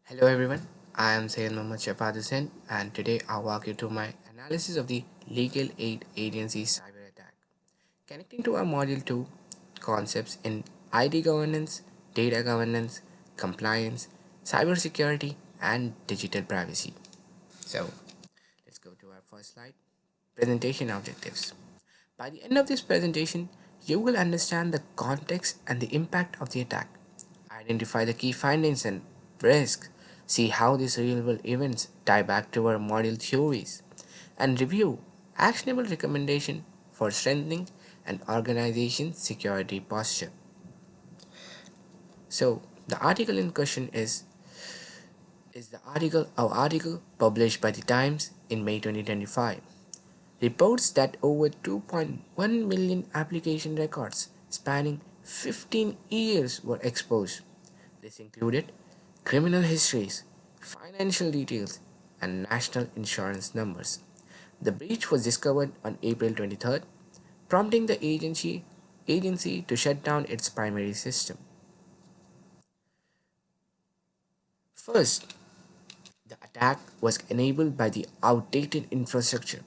Hello everyone, I am Sayed Mohammad Shafad Hussain and today I'll walk you through my analysis of the Legal Aid Agency cyber attack, connecting to our Module 2 concepts in ID governance, data governance, compliance, cybersecurity, and digital privacy. So, let's go to our first slide, presentation objectives. By the end of this presentation, you will understand the context and the impact of the attack, identify the key findings and risks, see how these real world events tie back to our model theories, and review actionable recommendations for strengthening an organization's security posture. So, the article in question is the article published by the Times in May 2025 reports that over 2.1 million application records spanning 15 years were exposed. This included criminal histories, financial details, and national insurance numbers. The breach was discovered on April 23rd, prompting the agency to shut down its primary system. First, the attack was enabled by the outdated infrastructure.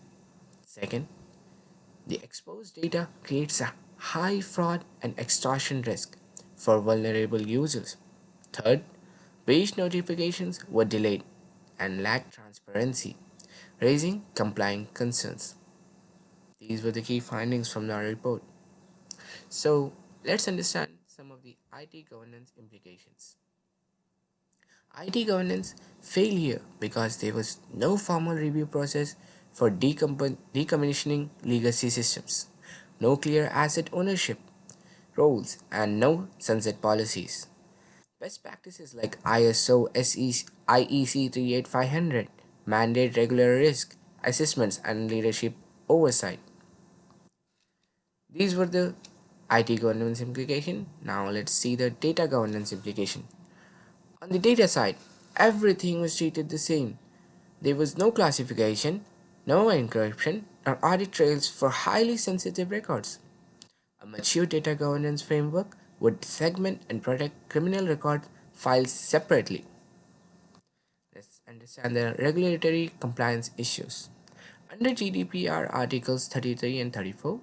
Second, the exposed data creates a high fraud and extortion risk for vulnerable users. Third, breach notifications were delayed and lacked transparency, raising compliance concerns. These were the key findings from our report. So, let's understand some of the IT governance implications. IT governance failed here because there was no formal review process for decommissioning legacy systems, no clear asset ownership roles, and no sunset policies. Best practices like ISO IEC 38500 mandate regular risk assessments and leadership oversight. These were the IT governance implication. Now let's see the data governance implication. On the data side, everything was treated the same. There was no classification, no encryption, or audit trails for highly sensitive records. A mature data governance framework would segment and protect criminal record files separately. Let's understand the regulatory compliance issues. Under GDPR Articles 33 and 34,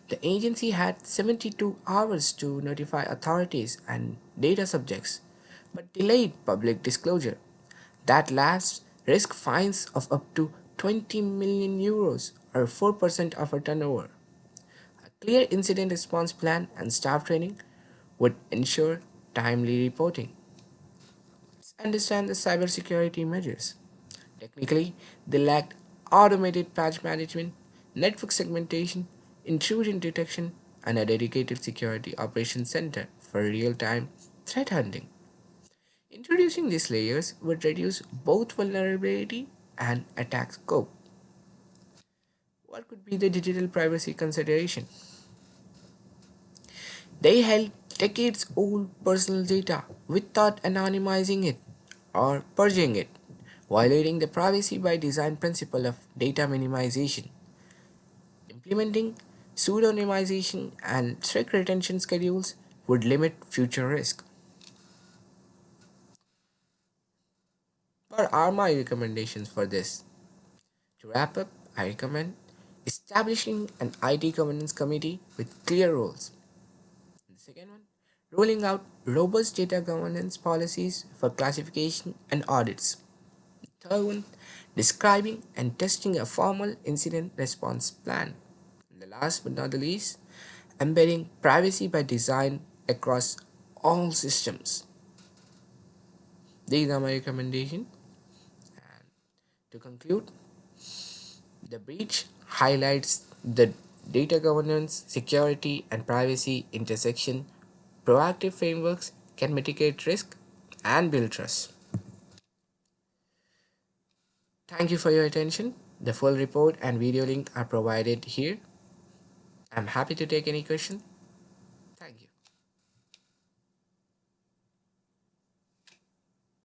the agency had 72 hours to notify authorities and data subjects, but delayed public disclosure. That lapse risk fines of up to 20 million euros or 4% of a turnover. A clear incident response plan and staff training would ensure timely reporting. Let's understand the cybersecurity measures. Technically, they lacked automated patch management, network segmentation, intrusion detection, and a dedicated security operations center for real time threat hunting. Introducing these layers would reduce both vulnerability and attack scope. What could be the digital privacy consideration? They held decades old personal data without anonymizing it or purging it, violating the privacy by design principle of data minimization. Implementing pseudonymization and strict retention schedules would limit future risk. What are my recommendations for this? To wrap up, I recommend establishing an IT governance committee with clear roles. And the second one, rolling out robust data governance policies for classification and audits. Third one, describing and testing a formal incident response plan. And the last but not the least, embedding privacy by design across all systems. These are my recommendations. And to conclude, the breach highlights the data governance, security, and privacy intersection. Proactive frameworks can mitigate risk and build trust. Thank you for your attention. The full report and video link are provided here. I'm happy to take any question.